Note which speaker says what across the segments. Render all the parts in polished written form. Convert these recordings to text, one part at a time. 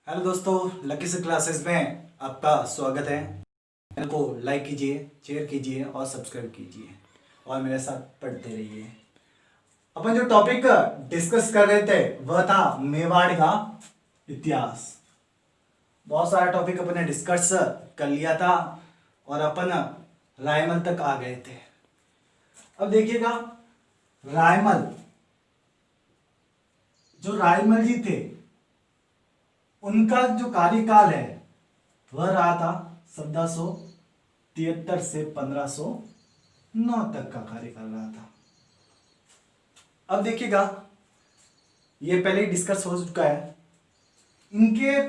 Speaker 1: Hello दोस्तों, lucky से classes में आपका स्वागत है। चैनल को लाइक कीजिए, शेयर कीजिए और सब्सक्राइब कीजिए और मेरे साथ पढ़ते रहिए। अपन जो टॉपिक डिस्कस कर रहे थे वह था मेवाड़ का इतिहास। बहुत सारा टॉपिक अपन ने डिस्कस कर लिया था और अपन रायमल तक आ गए थे। अब देखिएगा, रायमल जी थे, उनका जो कार्यकाल है वह रहा था 1473 से 1509 तक का कार्यकाल रहा था। अब देखिएगा, ये पहले ही डिस्कस हो चुका है। इनके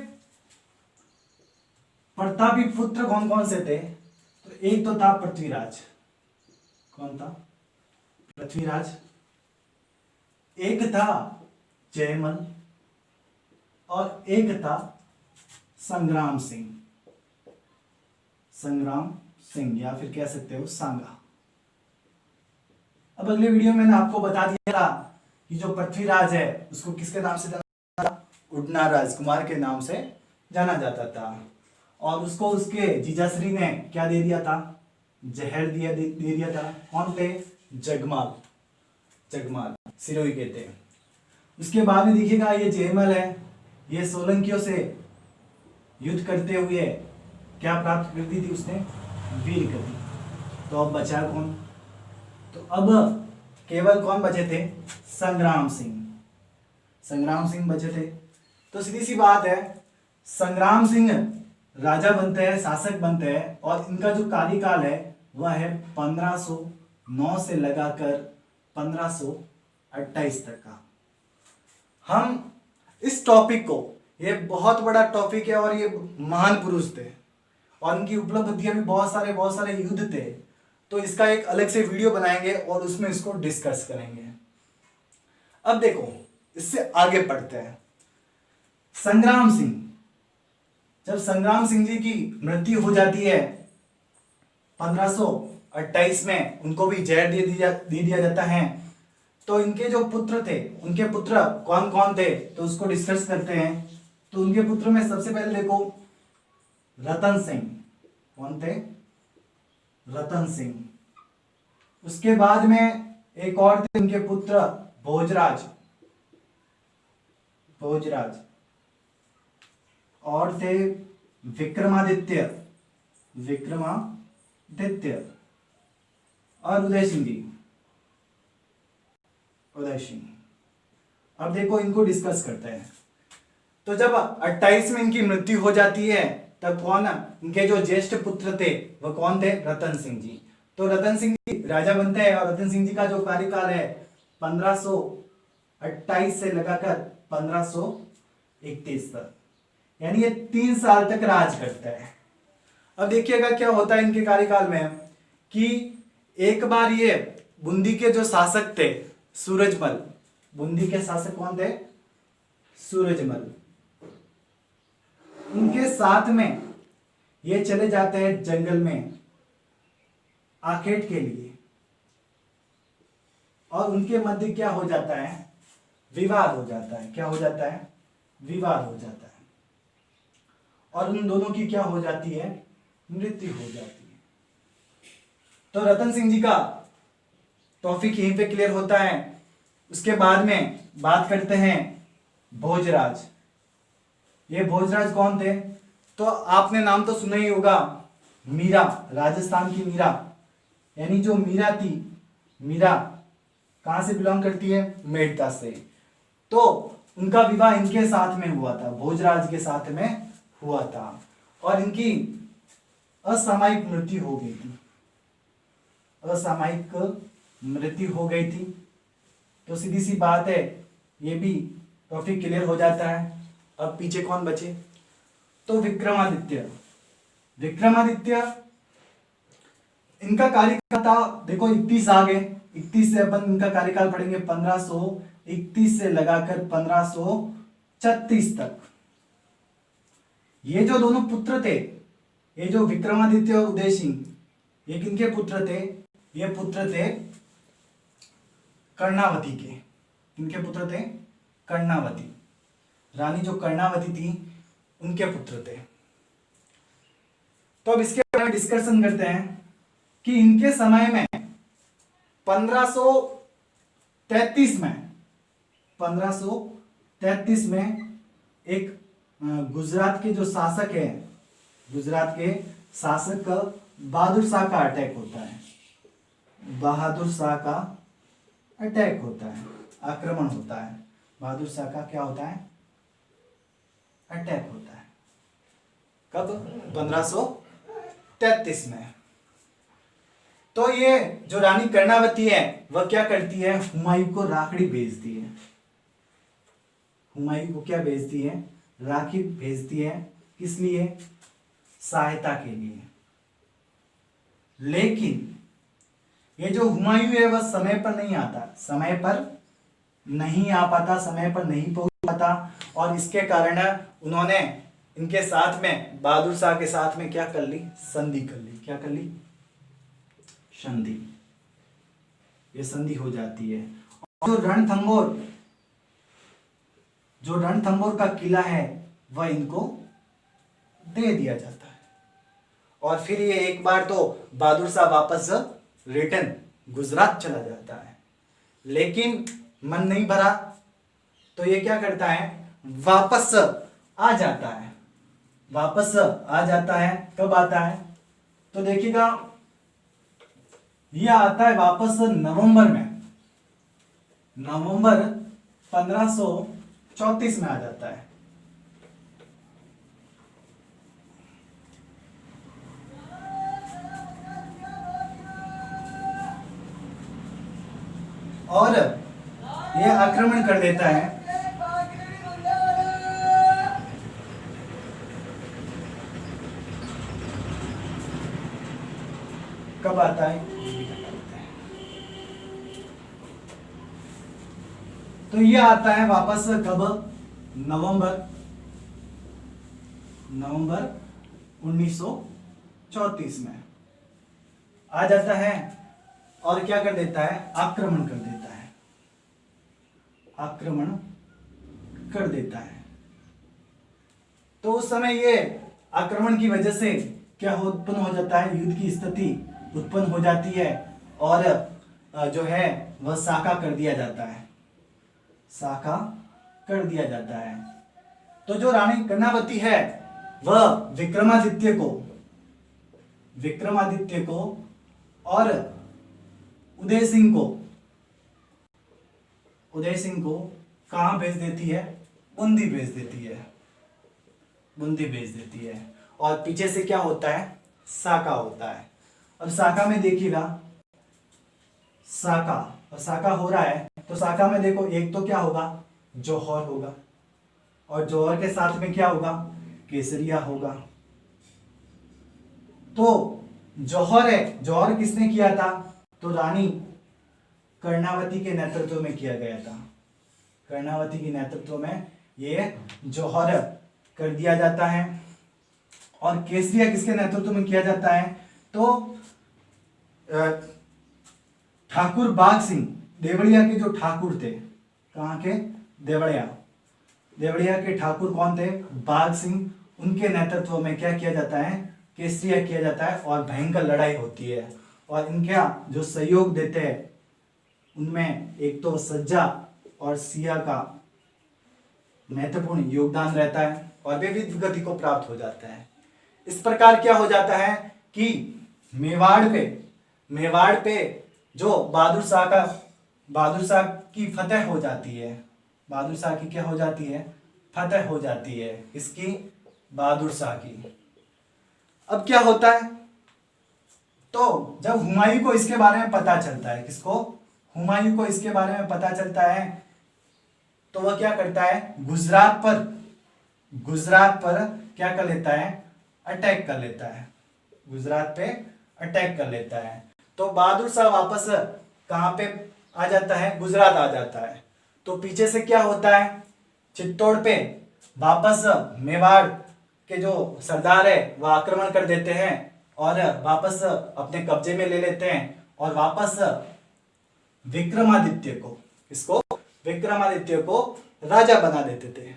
Speaker 1: प्रतापी पुत्र कौन कौन से थे? तो एक तो था पृथ्वीराज। कौन था? पृथ्वीराज। एक था जयमल और एक था संग्राम सिंह या फिर कह सकते हो सांगा। अब अगले वीडियो में मैंने आपको बता दिया था कि जो पृथ्वीराज है उसको किसके नाम से जाना जाता? उडना राजकुमार के नाम से जाना जाता था। और उसको उसके जीजाश्री ने क्या दे दिया था? जहर दे दिया था। कौन थे? जगमाल सिरोही के थे। उसके बाद में देखिएगा, ये जयमल है, ये सोलंकियों से युद्ध करते हुए क्या प्राप्त कर दी थी उसने? वीर गति। तो अब बचा कौन? तो अब केवल कौन बचे थे? संग्राम सिंह बचे थे। तो सीधी सी बात है, संग्राम सिंह राजा बनते हैं, शासक बनते हैं और इनका जो कार्यकाल है वह है 1509 से लगाकर 1528 तक का। हम इस टॉपिक को, ये बहुत बड़ा टॉपिक है और ये महान पुरुष थे और इनकी उपलब्धियां भी बहुत सारे युद्ध थे। तो इसका एक अलग से वीडियो बनाएंगे और उसमें इसको डिस्कस करेंगे। अब देखो, इससे आगे पढ़ते हैं। संग्राम सिंह, जब संग्राम सिंह जी की मृत्यु हो जाती है 1528 में, उनको भी जहर दे दिया जाता है। तो इनके जो पुत्र थे, उनके पुत्र कौन कौन थे तो उसको डिस्कस करते हैं। तो उनके पुत्र में सबसे पहले देखो रतन सिंह। कौन थे? रतन सिंह। उसके बाद में एक और थे उनके पुत्र भोजराज और थे विक्रमादित्य और उदय सिंह। अब देखो, इनको डिस्कस करते हैं। तो जब 28 में इनकी मृत्यु हो जाती है तब कौन, इनके जो ज्येष्ठ पुत्र थे वह कौन थे? रतन सिंह जी। तो रतन सिंह जी राजा बनते हैं और रतन सिंह जी का जो कार्यकाल है 1528 से लगाकर 1531 तक, यानी ये 3 साल तक राज करता है। अब देखिएगा क्या होता है इनके कार्यकाल में कि एक बार ये बूंदी के जो शासक थे सूरजमल, बूंदी के शासक कौन थे? सूरजमल। उनके साथ में ये चले जाते हैं जंगल में आखेट के लिए और उनके मध्य क्या हो जाता है? विवाद हो जाता है। क्या हो जाता है? विवाद हो जाता है और उन दोनों की क्या हो जाती है? मृत्यु हो जाती है। तो रतन सिंह जी का टॉपिक यहीं पे क्लियर होता है। उसके बाद में बात करते हैं भोजराज। ये भोजराज कौन थे? तो आपने नाम तो सुना ही होगा, मीरा, राजस्थान की मीरा, यानी जो मीरा थी, मीरा कहां से बिलोंग करती है? मेड़ता से। तो उनका विवाह इनके साथ में हुआ था, भोजराज के साथ में हुआ था और इनकी असामयिक मृत्यु हो गई थी। तो सीधी सी बात है, ये भी टॉपिक क्लियर हो जाता है। अब पीछे कौन बचे? तो विक्रमादित्य। इनका कार्यकाल था, देखो 31 आ गए, 31 से अपन इनका कार्यकाल पढ़ेंगे 1531 से लगाकर 1536 तक। ये जो दोनों पुत्र थे, ये जो विक्रमादित्य और उदय सिंह, ये किनके पुत्र थे? ये पुत्र थे कर्णावती के। किनके पुत्र थे? कर्णावती। रानी जो कर्णावती थी उनके पुत्र थे। तो अब इसके बारे में डिस्कशन करते हैं कि इनके समय में 1533 में एक गुजरात के जो शासक है, गुजरात के शासक बहादुर शाह का अटैक होता है। बहादुर शाह का अटैक होता है, आक्रमण होता है। बहादुर शाह का क्या होता है? अटैक होता है। कब? 1533 में। तो ये जो रानी कर्णावती है वह क्या करती है? हुमायूं को राखड़ी भेजती है। हुमायूं को क्या भेजती है? राखी भेजती है। किस लिए? सहायता के लिए। लेकिन ये जो हुमायूं है वह समय पर नहीं आता, समय पर नहीं आ पाता, समय पर नहीं पहुंच पाता, और इसके कारण उन्होंने इनके साथ में, बहादुर शाह के साथ में क्या कर ली? संधि कर ली। क्या कर ली? संधि। ये संधि हो जाती है। और जो रणथंभौर का किला है वह इनको दे दिया जाता है। और फिर ये एक बार तो बहादुर शाह वापस रिटर्न गुजरात चला जाता है, लेकिन मन नहीं भरा तो ये क्या करता है? वापस आ जाता है। वापस आ जाता है। कब आता है? तो देखिएगा, यह आता है वापस नवंबर में। नवंबर 1534 में आ जाता है। और यह आक्रमण कर देता है। कब आता है? तो यह आता है वापस कब? नवंबर 1934 में आ जाता है। और क्या कर देता है? आक्रमण कर देता है। आक्रमण कर देता है। तो उस समय ये आक्रमण की वजह से क्या उत्पन्न हो जाता है? युद्ध की स्थिति उत्पन्न हो जाती है। और जो है वह साका कर दिया जाता है। साका कर दिया जाता है। तो जो रानी कर्णावती है वह विक्रमादित्य को और उदय सिंह को कहां भेज देती है? बूंदी भेज देती है। और पीछे से क्या होता है? साका होता है। और साका में देखिएगा, साका हो रहा है तो साका में देखो, एक तो क्या होगा? जौहर होगा, और जौहर के साथ में क्या होगा? केसरिया होगा। तो जौहर है, जौहर किसने किया था? तो रानी कर्णावती के नेतृत्व में किया गया था। कर्णावती के नेतृत्व में ये जौहर कर दिया जाता है। और केसरिया किसके नेतृत्व में किया जाता है? तो ठाकुर बाघ सिंह, देवड़िया के जो ठाकुर थे, कहाँ के? देवड़िया के ठाकुर कौन थे? बाघ सिंह। उनके नेतृत्व में क्या किया जाता है? केसरिया किया जाता है। और भयंकर लड़ाई होती है। और इनका जो सहयोग देते हैं उनमें एक तो सज्जा और सिया का महत्वपूर्ण योगदान रहता है, और वे विश्व गति को प्राप्त हो जाता है। इस प्रकार क्या हो जाता है कि मेवाड़ पे जो बहादुर शाह की फतह हो जाती है। बहादुर शाह की क्या हो जाती है? फतह हो जाती है। इसकी? बहादुर शाह की। अब क्या होता है? तो जब हुमायूं को इसके बारे में पता चलता है, किसको? हुमायूं को इसके बारे में पता चलता है, तो वह क्या करता है? गुजरात पर क्या कर लेता है? अटैक कर लेता है। गुजरात पे अटैक कर लेता है। तो बहादुर शाह वापस कहां पे आ जाता है? गुजरात आ जाता है। तो पीछे से क्या होता है? चित्तौड़ पे वापस मेवाड़ के जो सरदार है वह आक्रमण कर देते हैं और वापस अपने कब्जे में ले लेते हैं, और वापस विक्रमादित्य को राजा बना देते थे।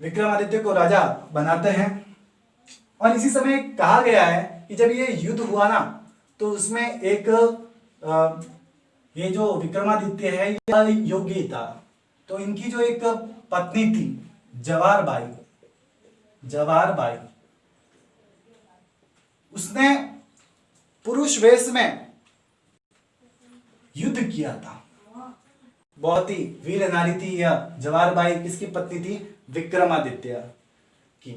Speaker 1: विक्रमादित्य को राजा बनाते हैं। और इसी समय कहा गया है कि जब ये युद्ध हुआ ना, तो उसमें एक ये जो विक्रमादित्य है ये योग्य था। तो इनकी जो एक पत्नी थी जवार बाई, उसने पुरुष वेश में युद्ध किया था। बहुत ही वीर नारी थी यह जवार बाई। किसकी पत्नी थी? विक्रमादित्य की।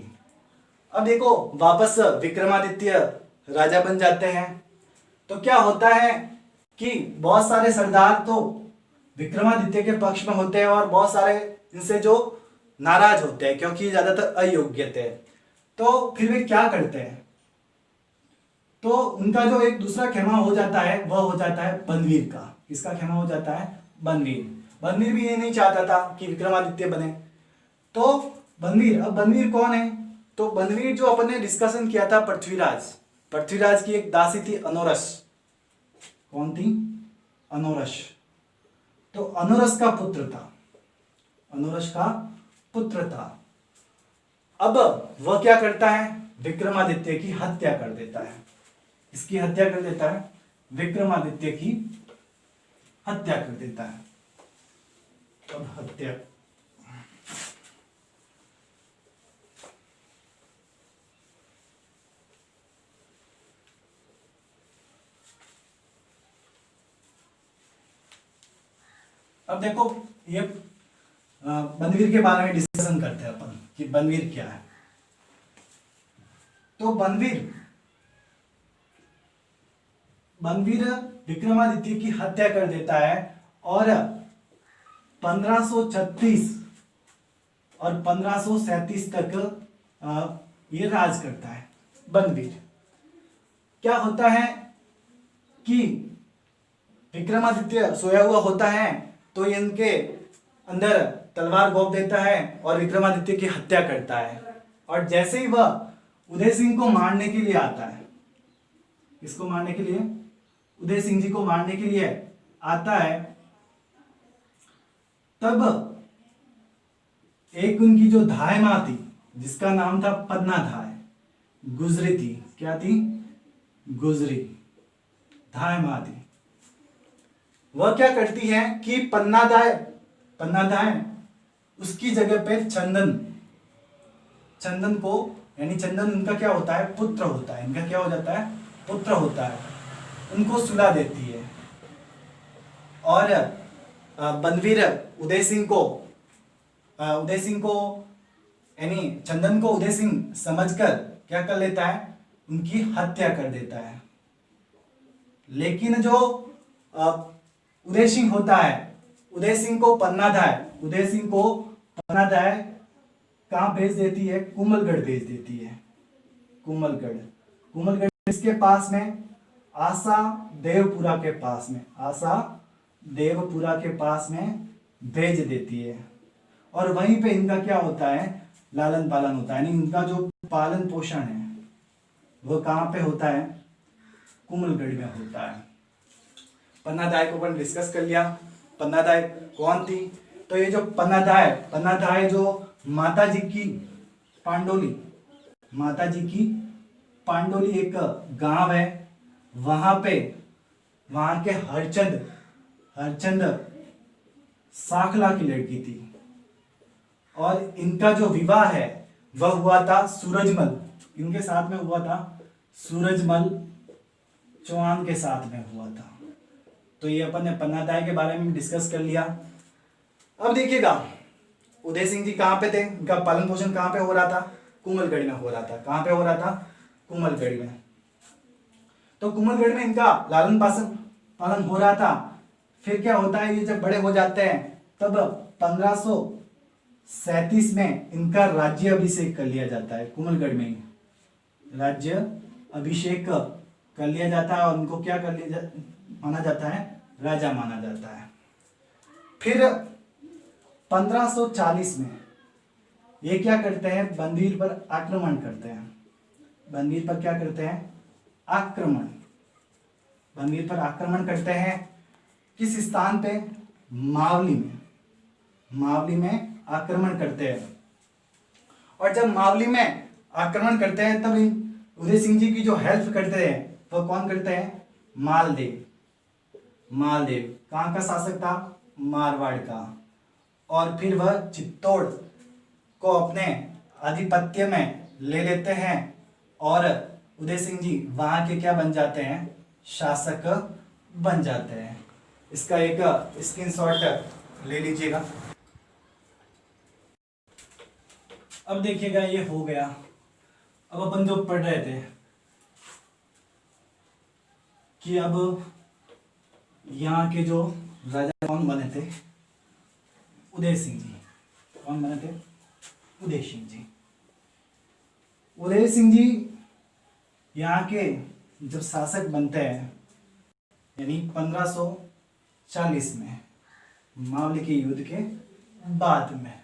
Speaker 1: अब देखो वापस विक्रमादित्य राजा बन जाते हैं। तो क्या होता है कि बहुत सारे सरदार तो विक्रमादित्य के पक्ष में होते हैं और बहुत सारे इनसे जो नाराज होते हैं क्योंकि ज्यादातर अयोग्य थे। तो फिर वे क्या करते हैं, तो उनका जो एक दूसरा खेमा हो जाता है वह हो जाता है बनवीर का। किसका खेमा हो जाता है? बनवीर भी ये नहीं चाहता था कि विक्रमादित्य बने। तो बनवीर, अब बनवीर कौन है? तो बनवीर जो अपन ने डिस्कशन किया था पृथ्वीराज की एक दासी थी अनोरस। कौन थी? अनोरस। तो अनोरस का पुत्र था। अब वह क्या करता है? विक्रमादित्य की हत्या कर देता है। इसकी हत्या कर देता है, विक्रमादित्य की हत्या कर देता है। अब हत्या, अब देखो ये बनवीर के बारे में डिस्कशन करते हैं अपन कि बनवीर क्या है। तो बनवीर विक्रमादित्य की हत्या कर देता है और 1536 और 1537 तक ये राज करता है बनवीर। क्या होता है कि विक्रमादित्य सोया हुआ होता है तो ये इनके अंदर तलवार घोंप देता है और विक्रमादित्य की हत्या करता है। और जैसे ही वह उदय सिंह को मारने के लिए आता है, किसको मारने के लिए? उदय सिंह जी को मारने के लिए आता है, तब एक उनकी जो धाय मां थी जिसका नाम था पन्ना धाय, गुजरी थी। क्या थी? गुजरी धाय मां थी। वह क्या करती है कि पन्ना धाय उसकी जगह पे चंदन को, यानी चंदन उनका क्या होता है? पुत्र होता है। इनका क्या हो जाता है? पुत्र होता है। उनको सुला देती है और बनवीर उदय सिंह को यानी चंदन को उदय सिंह समझकर क्या कर लेता है? उनकी हत्या कर देता है। लेकिन जो उदय सिंह होता है, उदय सिंह को पन्ना धाय कहां भेज देती है? कुंभलगढ़ भेज देती है। कुंभलगढ़ इसके पास में आसा देवपुरा के पास में भेज देती है। और वहीं पे इनका क्या होता है? लालन पालन होता है। यानी इनका जो पालन पोषण है वो कहां पे होता है? कुंभलगढ़ में होता है। पन्नाधाय को अपन डिस्कस कर लिया। पन्नाधाय कौन थी? तो ये जो पन्नाधाय जो माता जी की पांडोली एक गांव है, वहां के हरचंद साखला की लड़की थी। और इनका जो विवाह है वह हुआ था सूरजमल, इनके साथ में हुआ था, सूरजमल चौहान के साथ में हुआ था। तो ये अपन ने पन्नाधाय के बारे में डिस्कस कर लिया। अब देखिएगा उदय सिंह जी कहाँ पे थे? इनका पालन पोषण कहाँ पे हो रहा था? कुंभलगढ़ में हो रहा था। कहाँ पे हो रहा था? कुंभलगढ़ में। तो कुंभलगढ़ में इनका लालन पालन हो रहा था। फिर क्या होता है, ये जब बड़े हो जाते हैं तब 1537 में इनका राज्य अभिषेक कर लिया जाता है। कुंभलगढ़ में ही राज्य अभिषेक कर लिया जाता है और उनको क्या कर लिया माना जाता है? राजा माना जाता है। फिर 1540 में ये क्या करते हैं? बनवीर पर आक्रमण करते हैं। बनवीर पर क्या करते हैं? बनवीर पर आक्रमण करते हैं। किस स्थान पे? मावली में आक्रमण करते हैं। और जब मावली में आक्रमण करते हैं तब उदय सिंह जी की जो हेल्प करते हैं वह कौन करते हैं? मालदेव। मालदेव कहाँ का शासक था? मारवाड़ का। और फिर वह चित्तौड़ को अपने आधिपत्य में ले लेते हैं और उदय सिंह जी वहां के क्या बन जाते हैं? शासक बन जाते हैं। इसका एक स्क्रीनशॉट ले लीजिएगा। अब देखिएगा ये हो गया। अब अपन जो पढ़ रहे थे कि अब यहाँ के जो राजा कौन बने थे? उदय सिंह जी। कौन बने थे? उदय सिंह जी। उदय सिंह जी यहाँ के जब शासक बनते हैं यानी 1540 में, मावली के युद्ध के बाद में,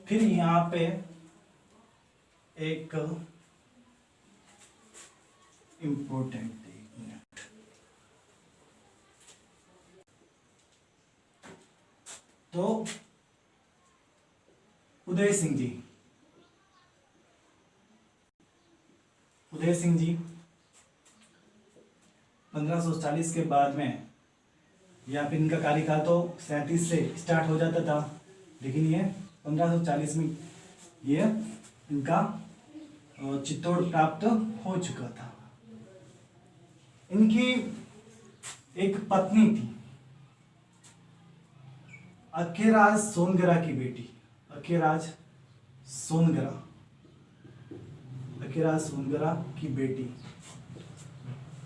Speaker 1: फिर यहाँ पे एक इम्पोर्टेंट तो उदय सिंह जी 1540 के बाद में, या फिर इनका कार्यकाल तो 37 से स्टार्ट हो जाता था, लेकिन ये 1540 में ये इनका चित्तौड़ प्राप्त हो चुका था। इनकी एक पत्नी थी, अखेराज सोनगरा की बेटी, अखेराज सोनगरा की बेटी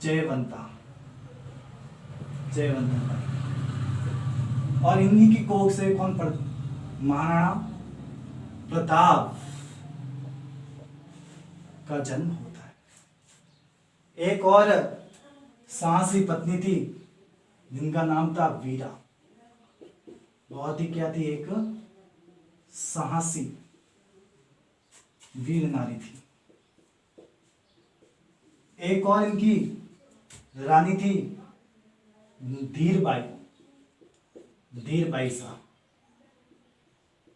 Speaker 1: जयवंता। और इन्हीं की कोख से कौन महाराणा प्रताप का जन्म होता है। एक और साहसी पत्नी थी जिनका नाम था वीरा। बहुत ही क्या थी? एक साहसी वीर नारी थी। एक और इनकी रानी थी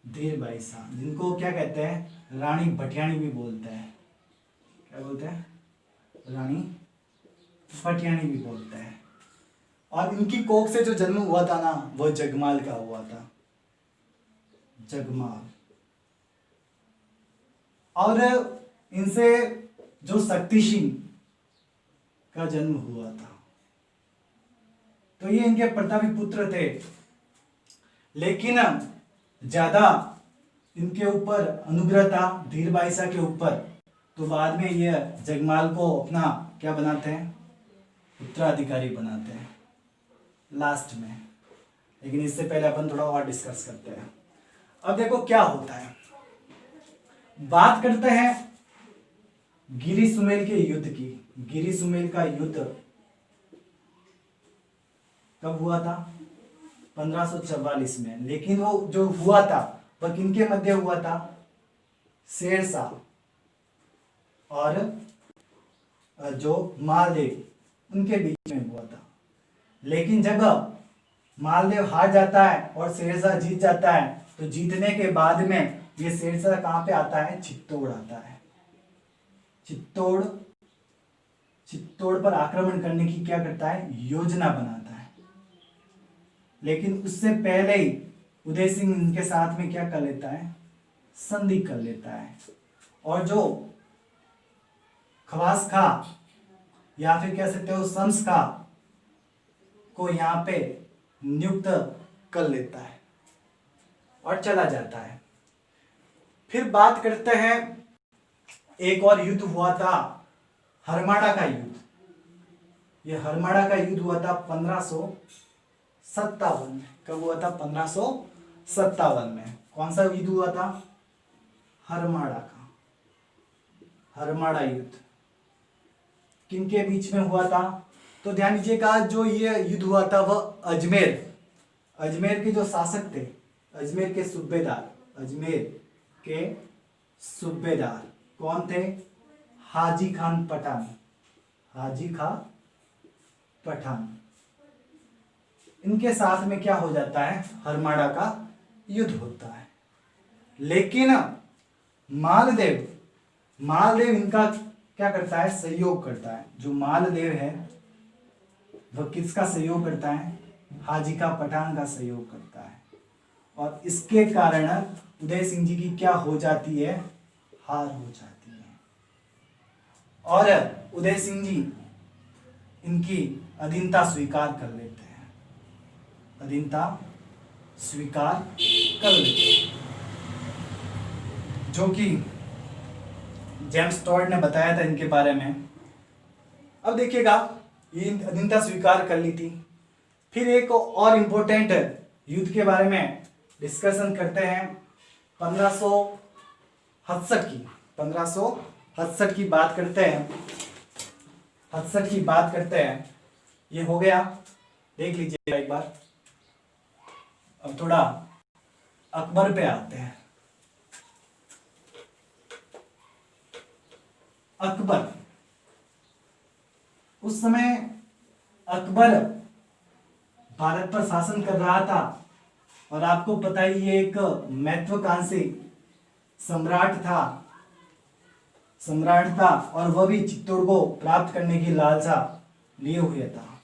Speaker 1: धीरबाई शाह, जिनको क्या कहते हैं? रानी भटियाणी भी बोलते हैं। क्या बोलते हैं? रानी भटियाणी भी बोलते हैं। और इनकी कोख से जो जन्म हुआ था ना, वो जगमाल का हुआ था। जगमाल। और इनसे जो शक्ति सिंह का जन्म हुआ था, तो ये इनके प्रतापी पुत्र थे। लेकिन ज्यादा इनके ऊपर अनुग्रह था धीरबाई शाह के ऊपर, तो बाद में ये जगमाल को अपना क्या बनाते हैं? उत्तराधिकारी बनाते हैं लास्ट में। लेकिन इससे पहले अपन थोड़ा और डिस्कस करते हैं। अब देखो क्या होता है, बात करते हैं गिरी सुमेल के युद्ध की। गिरी सुमेल का युद्ध कब हुआ था? 1544 में। लेकिन वो जो हुआ था वह किनके मध्य हुआ था? शेरशाह और जो मालदेव, उनके बीच में हुआ था। लेकिन जब मालदेव हार जाता है और शेरशाह जीत जाता है, तो जीतने के बाद में ये शेरशाह कहां पे आता है? चित्तौड़ आता है। चित्तौड़ पर आक्रमण करने की क्या करता है? योजना बनाता है। लेकिन उससे पहले ही उदय सिंह इनके साथ में क्या कर लेता है? संधि कर लेता है। और जो खवास खा या फिर कह सकते हो शम्स खा को यहाँ पे नियुक्त कर लेता है और चला जाता है। फिर बात करते हैं, एक और युद्ध हुआ था, हरमाड़ा का युद्ध। ये हरमाड़ा का युद्ध हुआ था 1557 में। कब हुआ था? 1557 में। कौन सा युद्ध हुआ था? हरमाड़ा का। हरमाड़ा युद्ध किनके बीच में हुआ था? तो ध्यान दीजिएगा, जो ये युद्ध हुआ था वह अजमेर के जो शासक थे, अजमेर के सूबेदार कौन थे? हाजी खान पठान। इनके साथ में क्या हो जाता है? हरमाड़ा का युद्ध होता है। लेकिन मालदेव, मालदेव इनका क्या करता है, सहयोग करता है। जो मालदेव है वह किसका सहयोग करता है, हाजिका पठान का सहयोग करता है। और इसके कारण उदय सिंह जी की क्या हो जाती है, हार हो जाती है। और उदय सिंह जी इनकी अधीनता स्वीकार कर लेते हैं, अधीनता स्वीकार कर लेते हैं, जो कि जेम्स टॉड ने बताया था इनके बारे में। अब देखिएगा, ये अधीनता स्वीकार कर ली थी। फिर एक और इम्पोर्टेंट युद्ध के बारे में डिस्कशन करते हैं, 1567 की बात करते हैं, 67 की बात करते हैं। ये हो गया, देख लीजिए एक बार। अब थोड़ा अकबर पे आते हैं। अकबर, उस समय अकबर भारत पर शासन कर रहा था, और आपको पता ही ये एक महत्वाकांक्षी सम्राट था, और वह भी चित्तौड़ को प्राप्त करने की लालसा लिए हुए था।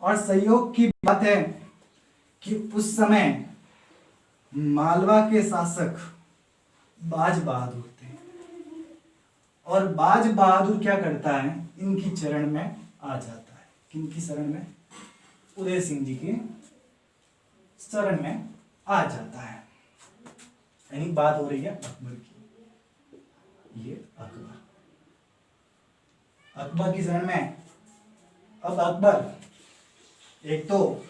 Speaker 1: और सहयोग की बात है कि उस समय मालवा के शासक बाज बहादुर थे, और बाज बहादुर क्या करता है, इनकी चरण में आ जाता है। किनकी शरण में, उदय सिंह जी के शरण में आ जाता है। यानी बात हो रही है अकबर की। ये अकबर की शरण में। अब अकबर एक तो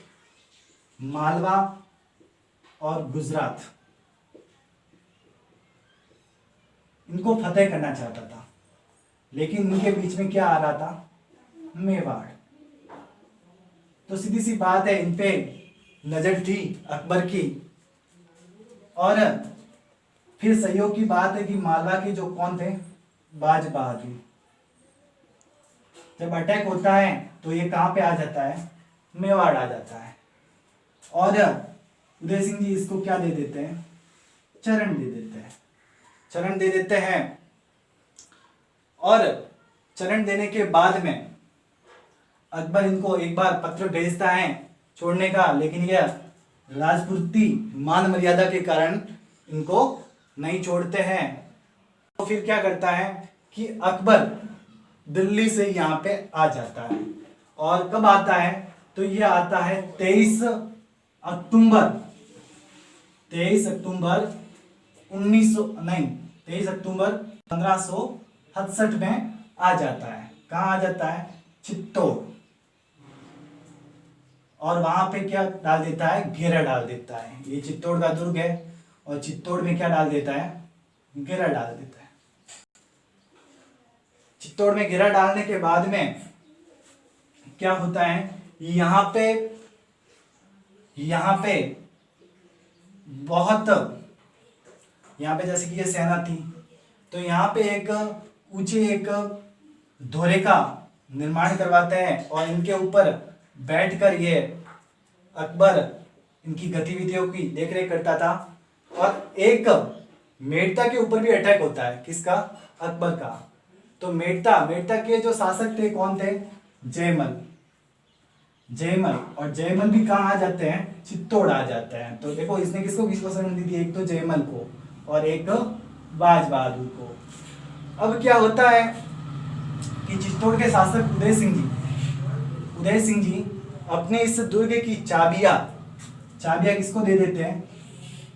Speaker 1: मालवा और गुजरात इनको फतेह करना चाहता था, लेकिन इनके बीच में क्या आ रहा था, मेवाड़। तो सीधी सी बात है, इन पे नजर थी अकबर की। और फिर सहयोग की बात है कि मालवा के जो कौन थे, बाज बहादुर, जब अटैक होता है तो ये कहां पे आ जाता है, मेवाड़ आ जाता है। और उदय सिंह जी इसको क्या दे देते हैं, चरण दे देते हैं, चरण दे देते हैं। और चरण देने के बाद में अकबर इनको एक बार पत्र भेजता है छोड़ने का, लेकिन यह राजपूती मान मर्यादा के कारण इनको नहीं छोड़ते हैं। तो फिर क्या करता है कि अकबर दिल्ली से यहाँ पे आ जाता है। और कब आता है, तो ये आता है 23 अक्टूबर 1567 में आ जाता है। कहाँ आ जाता है, चित्तौड़। और वहां पे क्या डाल देता है, घेरा डाल देता है। ये चित्तौड़ का दुर्ग है, और चित्तौड़ में क्या डाल देता है, घेरा डाल देता है। चित्तौड़ में घेरा डालने के बाद में क्या होता है, यहाँ पे जैसे कि ये सेना थी, तो यहाँ पे एक धोरे का निर्माण करवाते हैं, और इनके ऊपर बैठकर ये अकबर इनकी गतिविधियों की देखरेख करता था। और एक मेड़ता के ऊपर भी अटैक होता है, किसका, अकबर का। तो मेड़ता के जो शासक थे कौन थे, जयमल। और जयमल भी कहाँ आ जाते हैं, चित्तौड़ आ जाते हैं। तो देखो इसने किसको शरण दी थी, एक तो जयमल को और एक बाज बहादुर को। अब क्या होता है कि चित्तौड़ के शासक उदय सिंह जी अपने इस दुर्ग की चाबियां किसको दे देते हैं,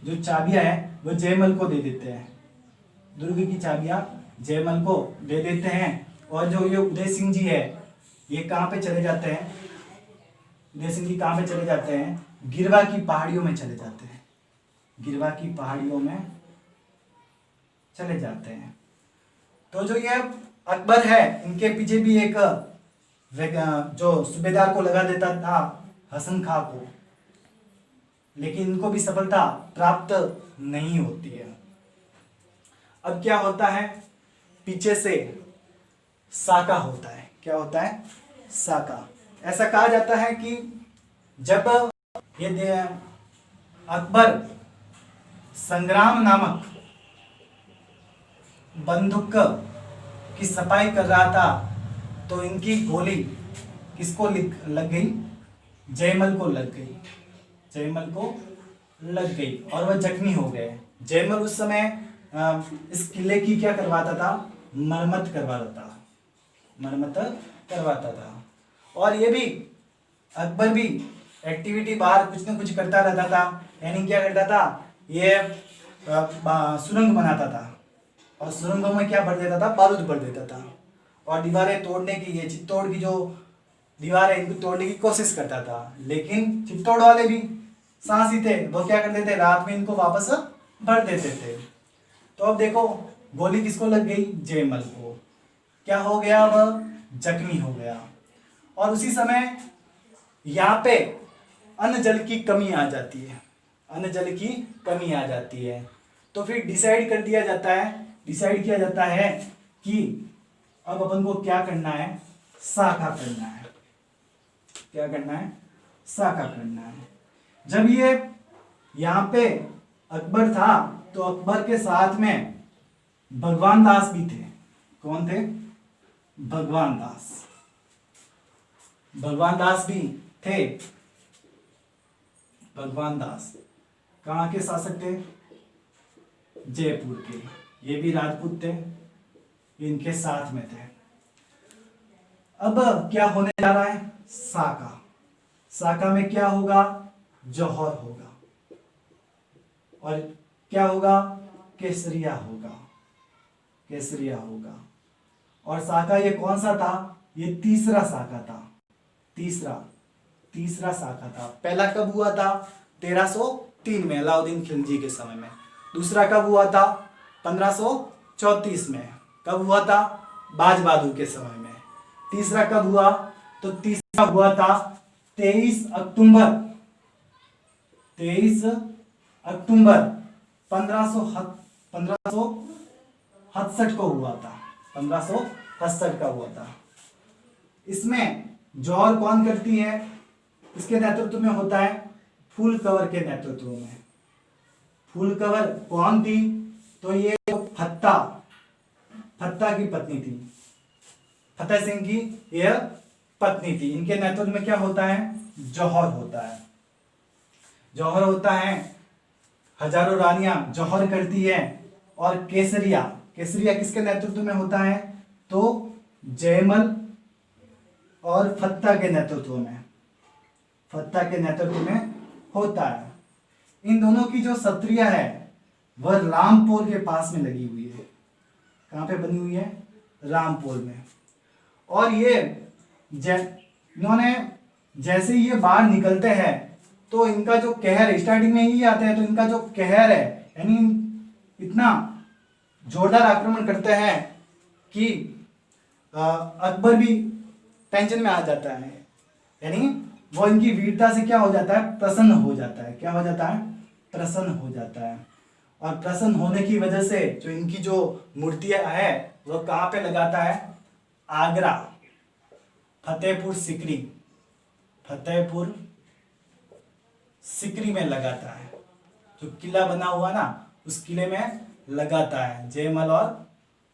Speaker 1: जो चाबियां है वो जयमल को दे देते हैं। दुर्ग की चाबियां जयमल को दे देते हैं। और जो ये उदय सिंह जी है, ये कहाँ पे चले जाते हैं, उदय सिंह जी कहाँ पे चले जाते हैं, गिरवा की पहाड़ियों में चले जाते हैं। गिरवा की पहाड़ियों में चले जाते हैं। तो जो ये अकबर है, इनके पीछे भी एक जो सूबेदार को लगा देता था, हसन खां को, लेकिन इनको भी सफलता प्राप्त नहीं होती है। अब क्या होता है, पीछे से साका होता है। क्या होता है, साका। ऐसा कहा जाता है कि जब ये अकबर संग्राम नामक बंदूक की सफाई कर रहा था तो इनकी गोली किसको लग गई? जयमल को लग गई। जयमल को लग गई और वह जख्मी हो गए। जयमल उस समय इस किले की क्या करवाता था? मरम्मत करवाता था। मरम्मत करवाता था। और ये भी अकबर भी एक्टिविटी बाहर कुछ न कुछ करता रहता था। यानी क्या करता था? ये सुरंग बनाता था और सुरंगों में क्या भर देता था? बारूद भर देता था और दीवारें तोड़ने की, ये चित्तौड़ की जो दीवार है इनको तोड़ने की कोशिश करता था। लेकिन चित्तौड़ वाले भी साहसी थे, वो क्या करते थे? रात में इनको वापस भर देते थे। तो अब देखो गोली किसको लग गई? जयमल को। क्या हो गया? वह जख्मी हो गया। और उसी समय यहाँ पे अन्न जल की कमी आ जाती है। अन्न जल की कमी आ जाती है तो फिर डिसाइड किया जाता है कि अब अपन को क्या करना है? शाखा करना है। क्या करना है? शाखा करना है। जब ये यहाँ पे अकबर था तो अकबर के साथ में भगवान दास भी थे। कौन थे? भगवान दास। भगवान दास भी थे। भगवान दास कहाँ के शासक थे? जयपुर के। ये भी राजपूत थे, इनके साथ में थे। अब क्या होने जा रहा है? शाखा। शाखा में क्या होगा? जौहर होगा और क्या होगा? केसरिया होगा। केसरिया होगा। और शाखा ये कौन सा था? ये तीसरा शाखा था। तीसरा शाखा था। पहला कब हुआ था? 1303 में अलाउद्दीन खिलजी के समय में। दूसरा कब हुआ था? 1534 में। कब हुआ था? बाज बहादुर के समय में। तीसरा कब हुआ? तो तीसरा हुआ था 23 अक्टूबर 1567 को हुआ था। 1567 का हुआ था। इसमें जौहर कौन करती है? इसके नेतृत्व में होता है फूल कंवर के नेतृत्व में। फूल कंवर कौन थी? तो ये फत्ता की पत्नी थी। फतेह सिंह की यह पत्नी थी। इनके नेतृत्व में क्या होता है? जौहर होता है। जौहर होता है। हजारों रानियां जौहर करती है। और केसरिया किसके नेतृत्व में होता है? तो जयमल और फत्ता के नेतृत्व में होता है। इन दोनों की जो सत्रिया है वह रामपोल के पास में लगी हुई है। कहां पे बनी हुई है? रामपोल में। और ये इन्होंने जैसे ही ये बाहर निकलते हैं तो इनका जो कहर, स्टार्टिंग में ही आते हैं तो इनका जो कहर है यानी इतना जोरदार आक्रमण करते हैं कि अकबर भी टेंशन में आ जाता है। यानी वो इनकी वीरता से क्या हो जाता है? प्रसन्न हो जाता है। क्या हो जाता है? प्रसन्न हो जाता है। और प्रसन्न होने की वजह से जो इनकी जो मूर्तियां है वो कहाँ पे लगाता है? आगरा, फतेहपुर सिकरी में लगाता है। जो किला बना हुआ ना उस किले में लगाता है जयमल और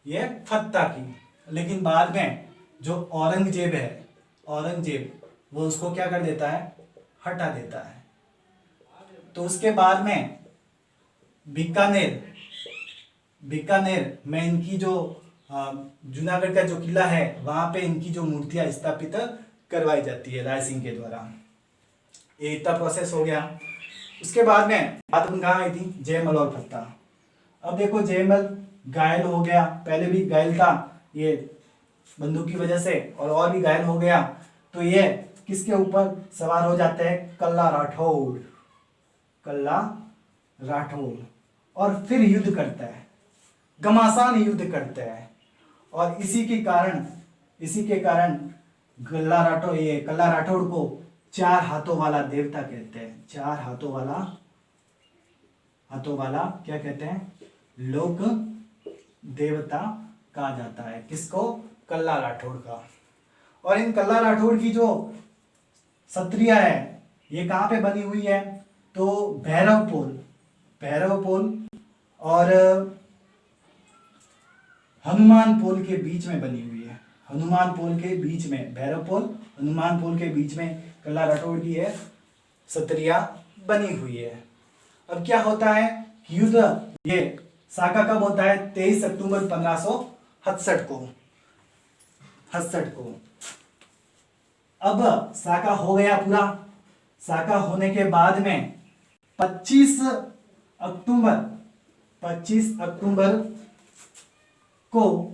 Speaker 1: ये फत्ता की। लेकिन बाद में जो औरंगजेब वो उसको क्या कर देता है? हटा देता है। तो उसके बाद में बीकानेर में इनकी जो जूनागढ़ का जो किला है वहां पे इनकी जो मूर्तियां स्थापित करवाई जाती है राय सिंह के द्वारा। ये इतना प्रोसेस हो गया। उसके बाद में बात अपन कहाँ आई थी? जयमल और फत्ता। अब देखो जयमल घायल हो गया, पहले भी घायल था ये बंदूक की वजह से और भी घायल हो गया। तो ये किसके ऊपर सवार हो जाते हैं? कल्ला राठौड़ और फिर युद्ध करता है, घमासान युद्ध करते हैं। और इसी के कारण कल्ला राठौड़ को 4 हाथों वाला देवता कहते हैं। 4 हाथों वाला क्या कहते हैं? लोक देवता कहा जाता है। किसको? कल्ला राठौड़ का। और इन कल्ला राठौड़ की जो सत्रिया है ये कहाँ पे बनी हुई है? तो भैरवपोल और हनुमान पोल के बीच में बनी हुई है। हनुमान पोल के बीच में, भैरव पोल हनुमान पोल के बीच में कला राठौड़ की है सत्रिया बनी हुई है। अब क्या होता है, युद्ध ये साका कब होता है, 23 अक्टूबर 1567 को। अब साका हो गया पूरा। साका होने के बाद में 25 अक्टूबर को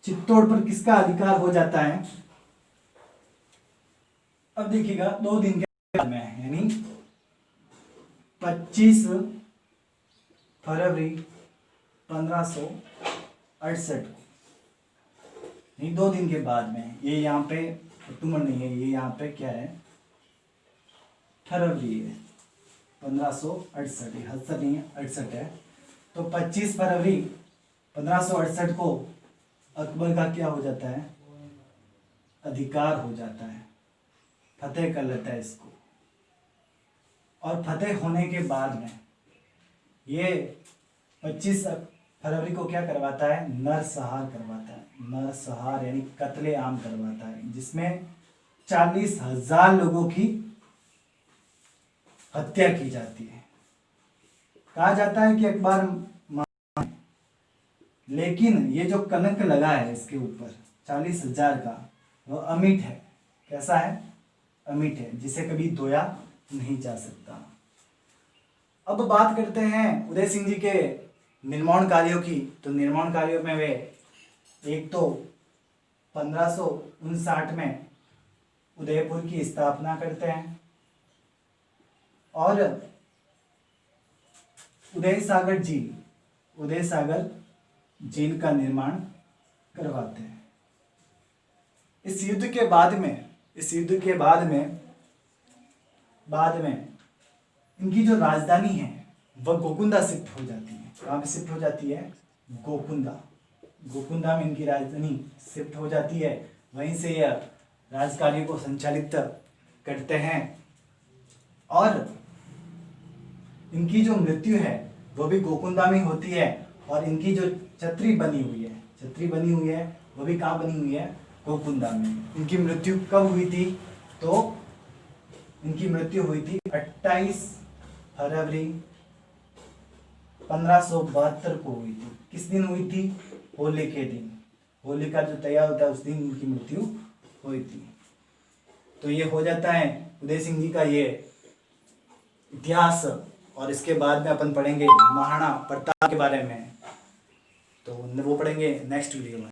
Speaker 1: चित्तौड़ पर किसका अधिकार हो जाता है। अब देखिएगा 2 दिन के बाद में, यानी 25 फरवरी 1568 को, नहीं 2 दिन के बाद में, ये यहाँ पे अक्टूबर नहीं है, ये यहाँ पे क्या है, फरवरी है, 1568 68 नहीं है, 68 है। तो 25 फरवरी 1568 को अकबर का क्या हो जाता है, अधिकार हो जाता है, फतेह कर लेता है इसको। और फतेह होने के बाद में ये 25 फरवरी को क्या करवाता है, नरसंहार करवाता है। नरसंहार यानी कत्ले आम करवाता है, जिसमें 40,000 लोगों की हत्या की जाती है। कहा जाता है कि अकबर, लेकिन ये जो कलंक लगा है इसके ऊपर 40,000 का, वो अमिट है। कैसा है, अमिट है, जिसे कभी धोया नहीं जा सकता। अब बात करते हैं उदय सिंह जी के निर्माण कार्यों की। तो निर्माण कार्यों में वे एक तो 1559 में उदयपुर की स्थापना करते हैं और उदय सागर झील का निर्माण करवाते हैं। इस युद्ध के बाद में इनकी जो राजधानी है वह गोकुंदा शिफ्ट हो जाती है। कहाँ पे शिफ्ट हो जाती है, गोकुंदा में इनकी राजधानी शिफ्ट हो जाती है। वहीं से यह राजकार्यों को संचालित करते हैं और इनकी जो मृत्यु है वो भी गोकुंदा में होती है। और इनकी जो छतरी बनी हुई है वो भी कहाँ बनी हुई है, गोकुंदा में। इनकी मृत्यु कब हुई थी, तो इनकी मृत्यु हुई थी 28 फरवरी 1572 को हुई थी। किस दिन हुई थी, होली के दिन। होली का जो तैयार होता है उस दिन इनकी मृत्यु हुई थी। तो ये हो जाता है उदय सिंह जी का ये इतिहास। और इसके बाद में अपन पढ़ेंगे महाराणा प्रताप के बारे में, तो वो पढ़ेंगे नेक्स्ट वीडियो में।